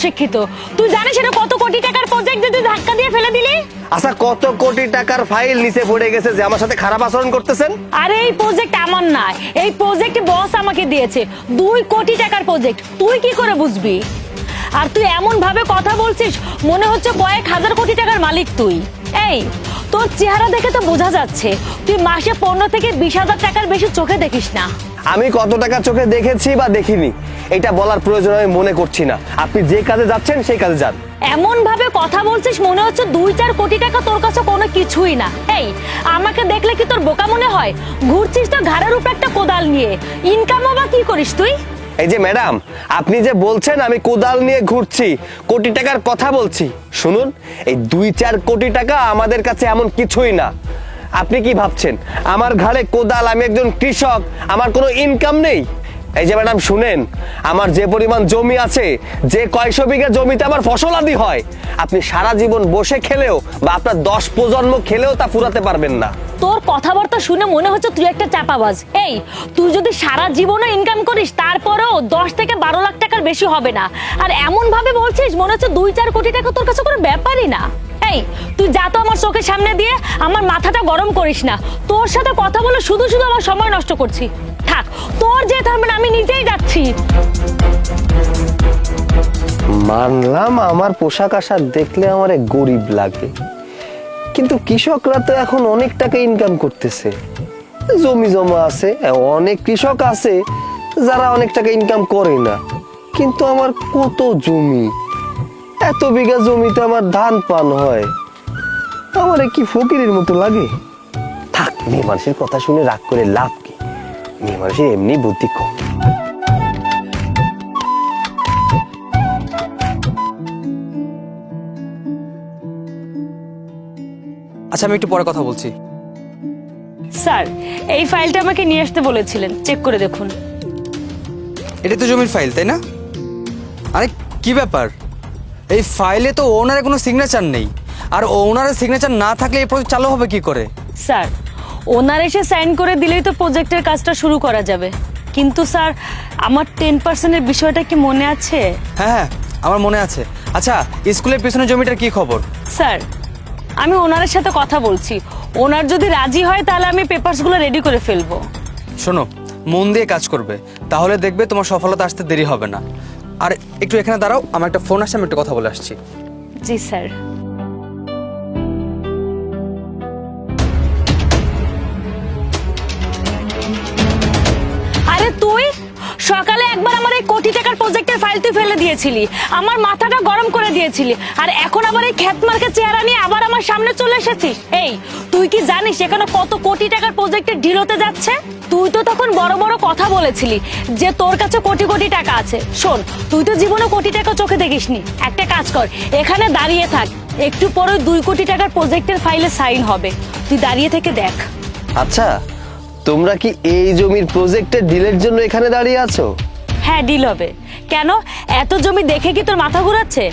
অশিক্ষিত। তুই জানিস এটা কত কোটি টাকার প্রজেক্ট যে তুই ধাক্কা দিয়ে ফেলে দিলি? আচ্ছা, কত কোটি টাকার ফাইল নিচে পড়ে গেছে যে আমার সাথে খারাপ আচরণ করতেছেন? আরে এই প্রজেক্ট আমার না, এই প্রজেক্ট বস আমাকে দিয়েছে। 2 কোটি টাকার প্রজেক্ট, তুই কি করে বুঝবি? আর তুই এমন ভাবে কথা বলছিস মনে হচ্ছে কয়েক হাজার কোটি টাকার মালিক তুই। এই তোর চেহারা দেখে তো বোঝা যাচ্ছে তুই মাসে 15 থেকে 20,000 টাকার বেশি চোখে দেখিস না। আমি কত টাকা চোখে দেখেছি বা দেখিনি এটা বলার প্রয়োজন আমি মনে করছি না। আপনি যে কাজে যাচ্ছেন সেই কাজে যান। এমন ভাবে কথা বলছিস মনে হচ্ছে 2-4 কোটি টাকা তোর কাছে কোনো কিছুই না। এই আমাকে দেখলে কি তোর বোকা মনে হয়? ঘুরছিস তো ঘাড়ের উপর একটা কোদাল নিয়ে, ইনকামও বা কি করিস তুই? এই যে ম্যাডাম, আপনি যে বলছেন আমি কোদাল নিয়ে ঘুরছি, কোটি টাকার কথা বলছি, শুনুন, এই 2-4 কোটি টাকা আমাদের কাছে এমন কিছুই না। আপনি কি ভাবছেন আমার ঘাড়ে কোদাল? আমি একজন কৃষক, আমার কোনো ইনকাম নেই। এই যে ম্যাডাম শুনেন, আমার যে পরিমাণ জমি আছে, যে কয়শো বিঘা জমিতে আমার ফসল আদি হয়, আপনি সারা জীবন বসে খেলেও বা আপনার 10 প্রজন্ম খেলেও তা ফুরাতে পারবেন না। তোর কথাবার্তা শুনে মনে হচ্ছে তুই একটা চাপাবাজ। এই তুই যদি সারা জীবনও ইনকাম করিস তারপরেও 10 থেকে 12 লাখ টাকার বেশি হবে না। আর এমন ভাবে বলছিস মনে হচ্ছে 2-4 কোটি টাকা তোর কাছে কোনো ব্যাপারই না। এই তুই যা তো আমার চোখের সামনে দিয়ে, আমার মাথাটা গরম করিস না। তোর সাথে কথা বলে শুধু শুধু আমার সময় নষ্ট করছি। থাক, তোর যে থাকবে না, আমি নিজেই যাচ্ছি। মানলাম আমার পোশাক আশাক দেখলে আমার গরিব লাগে, কিন্তু কৃষকরা তো এখন অনেক টাকা ইনকাম করতেছে, জমি জমা আছে, অনেক কৃষক আছে যারা অনেক টাকা ইনকাম করে না। কিন্তু আমার কত জমি, এত বিঘা জমিতে আমার ধান পান হয়, আমার কি ফকিরের মতো লাগে? থাক, মেয়ে মানুষের কথা শুনে রাগ করে লাভ কি? মেয়ে মানুষের এমনি বুদ্ধি কম। আচ্ছা, আমি একটু পরে কথা বলছি। স্যার, এই ফাইলটা আমাকে নিয়ে আসতে বলেছিলেন, চেক করে দেখুন। এটা তো জমির ফাইল, তাই না? আরে কি ব্যাপার, এই ফাইলে তো ওনারের কোনো সিগনেচার নেই, আর ওনারের সিগনেচার না থাকলে এই প্রজেক্ট চালু হবে কি করে? স্যার, ওনার এসে সাইন করে দিলেই তো প্রজেক্টের কাজটা শুরু করা যাবে। কিন্তু স্যার, আমার 10%-এর বিষয়টা কি মনে আছে? হ্যাঁ হ্যাঁ, আমার মনে আছে। আচ্ছা, স্কুলের পেছনে জমিটার কি খবর? স্যার, আমি ওনারের সাথে কথা বলছি, ওনার যদি রাজি হয় তাহলে আমি পেপারসগুলো রেডি করে ফেলবো। শোনো, মন দিয়ে কাজ করবে, তাহলে দেখবে তোমার সফলতা আসতে দেরি হবে না। আর একটু এখানে দাঁড়াও, আমার একটা ফোন আসছে, আমি একটু কথা বলে আসছি। জি স্যার। আরে তুই সকালে একবার আমার এই কোটি টাকার প্রজেক্টের ফাইল তুই ফেলে দিয়েছিলি, আমার মাথাটা গরম করে দিয়েছিলি, আর এখন আবার এই খ্যাতমার্কে চেহারা নিয়ে আবার আমার সামনে চলে এসেছিস। এই তুই কি জানিস এখানে কত কোটি টাকার প্রজেক্টের ডিল হতে যাচ্ছে? তুই তো তখন বড় বড় কথা বলেছিলি যে তোর কাছে কোটি কোটি টাকা আছে। শোন, তুই তো জীবনে কোটি টাকা চোখে দেখিসনি। একটা কাজ কর, এখানে দাঁড়িয়ে থাক, একটু পরে 2 কোটি টাকার প্রজেক্টের ফাইলে সাইন হবে, তুই দাঁড়িয়ে থেকে দেখ। আচ্ছা, তোমরা কি এই জমির প্রজেক্টের ডিলের জন্য এখানে দাঁড়িয়ে আছো? হ্যাঁ, ডিল হবে। কেন, এত জমি দেখে কি তোর মাথা ঘুরাচ্ছে?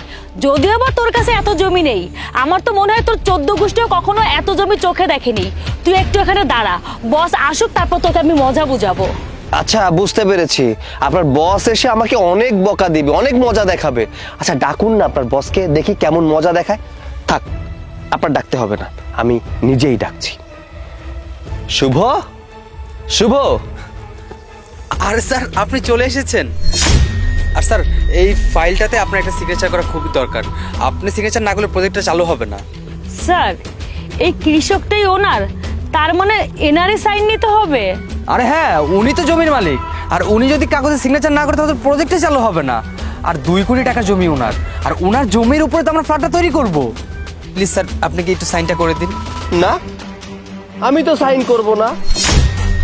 যদিও বা তোর কাছে এত জমি নেই, আমার তো মনে হয় তোর 14 গোষ্ঠীও কখনো এত জমি চোখে দেখেনি। তুই একটু এখানে দাঁড়া, বস আসুক, তারপর তোকে আমি মজা বুঝাবো। আচ্ছা, বুঝতে পেরেছি, আপনার বস এসে আমাকে অনেক বকা দিবে, অনেক মজা দেখাবে। আচ্ছা, ডাকুন না আপনার বসকে, দেখি কেমন মজা দেখায়। থাক, আপনার ডাকতে হবে না, আমি নিজেই ডাকছি। শুভ, শুভ। আরে স্যার, আপনি চলে এসেছেন। আর স্যার, এই ফাইলটাতে আপনার একটা সিগনেচার করা খুবই দরকার। আপনি সিগনেচার না করলে প্রজেক্টটা চালু হবে না। স্যার, এই কৃষকটাই ওনার, তার মানে এনারই সাইন নিতে হবে? আরে হ্যাঁ, উনি তো জমির মালিক, আর উনি যদি কাগজে সিগনেচার না করে তাহলে প্রজেক্টে চালু হবে না। আর 2 কোটি টাকা জমি ওনার, আর ওনার জমির উপরে তো আমরা ফ্ল্যাটটা তৈরি করব। প্লিজ স্যার, আপনি কি একটু সাইনটা করে দিন? না, আমি তো সাইন করব না,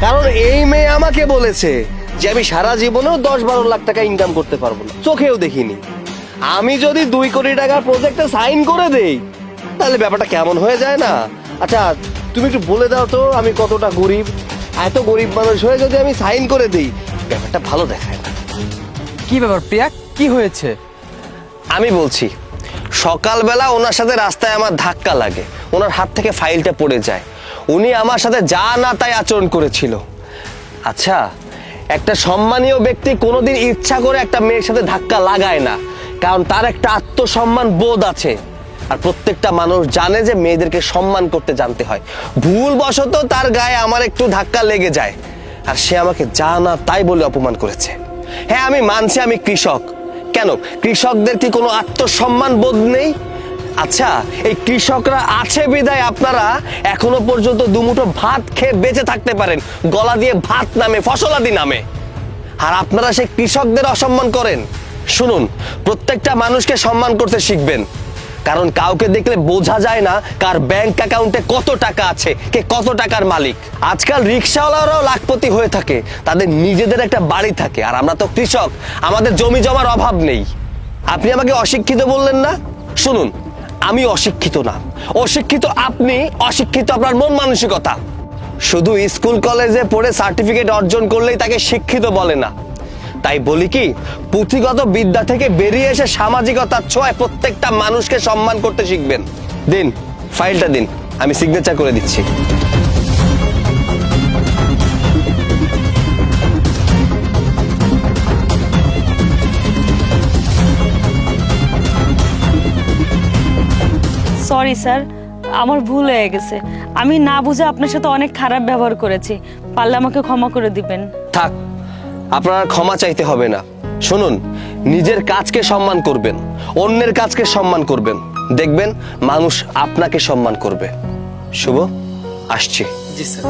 কারণ এই মেয়ে আমাকে বলেছে যে আমি সারা জীবনেও 10-12 লাখ টাকা ইনকাম করতে পারবো না, চোখেও দেখিনি। আমি যদি 2 কোটি টাকার প্রজেক্টে সাইন করে দেই তাহলে ব্যাপারটা কেমন হয়ে যায় না? আচ্ছা, তুমি একটু বলে দাও তো আমি কতটা গরিব। এত গরিব মানুষ হয়ে যদি আমি সাইন করে দিই, ব্যাপারটা ভালো দেখায় না। কি ব্যাপার প্রিয়া, কি হয়েছে? আমি বলছি, সকালবেলা ওনার সাথে রাস্তায় আমার ধাক্কা লাগে, ওনার হাত থেকে ফাইলটা পড়ে যায়, উনি আমার সাথে যা না তাই আচরণ করেছিল। আচ্ছা, একটা সম্মানীয় ব্যক্তি কোনোদিন ইচ্ছা করে একটা মেয়ের সাথে ধাক্কা লাগায় না, কারণ তার একটা আত্মসম্মান বোধ আছে। আর প্রত্যেকটা মানুষ জানে যে মেয়েদেরকে সম্মান করতে জানতে হয়। ভুলবশত তার গায়ে আমার একটু ধাক্কা লেগে যায়, আর সে আমাকে যা না তাই বলে অপমান করেছে। হ্যাঁ, আমি মানছি আমি কৃষক। কেন, কৃষকদের কি কোনো আত্মসম্মান বোধ নেই? আচ্ছা, এই কৃষকরা আছে বিধায় আপনারা এখনো পর্যন্ত দুমুঠো ভাত খেয়ে বেঁচে থাকতে পারেন, গলা দিয়ে ভাত নামে, ফসলাদি নামে। আর আপনারা সেই কৃষকদের অসম্মান করেন। শুনুন, প্রত্যেকটা মানুষকে সম্মান করতে শিখবেন, কারণ কাউকে দেখলে বোঝা যায় না কার ব্যাংক অ্যাকাউন্টে কত টাকা আছে, কে কত টাকার মালিক। আজকাল রিক্সাওয়ালারাও লাখপতি হয়ে থাকে, তাদের নিজেদের একটা বাড়ি থাকে। আর আমরা তো কৃষক, আমাদের জমি জমার অভাব নেই। আপনি আমাকে অশিক্ষিত বললেন না? শুনুন, আমি অশিক্ষিত না, অশিক্ষিত আপনি, অশিক্ষিত আপনার মন মানসিকতা। শুধু স্কুল কলেজে পড়ে সার্টিফিকেট অর্জন করলেই তাকে শিক্ষিত বলে না। তাই বলি কি, পুঁথিগত বিদ্যা থেকে বেরিয়ে এসে সামাজিকতার ছোঁয়ায় প্রত্যেকটা মানুষকে সম্মান করতে শিখবেন। দিন, ফাইলটা দিন, আমি সিগনেচার করে দিচ্ছি। সরি স্যার, আমার ভুল হয়ে গেছে। আমি না বুঝে আপনার সাথে অনেক খারাপ ব্যবহার করেছি, পারলে আমাকে ক্ষমা করে দিবেন। থাক, আপনার আর ক্ষমা চাইতে হবে না। শুনুন, নিজের কাজকে সম্মান করবেন, অন্যের কাজকে সম্মান করবেন, দেখবেন মানুষ আপনাকে সম্মান করবে। শুভ, আসছি। জি স্যার।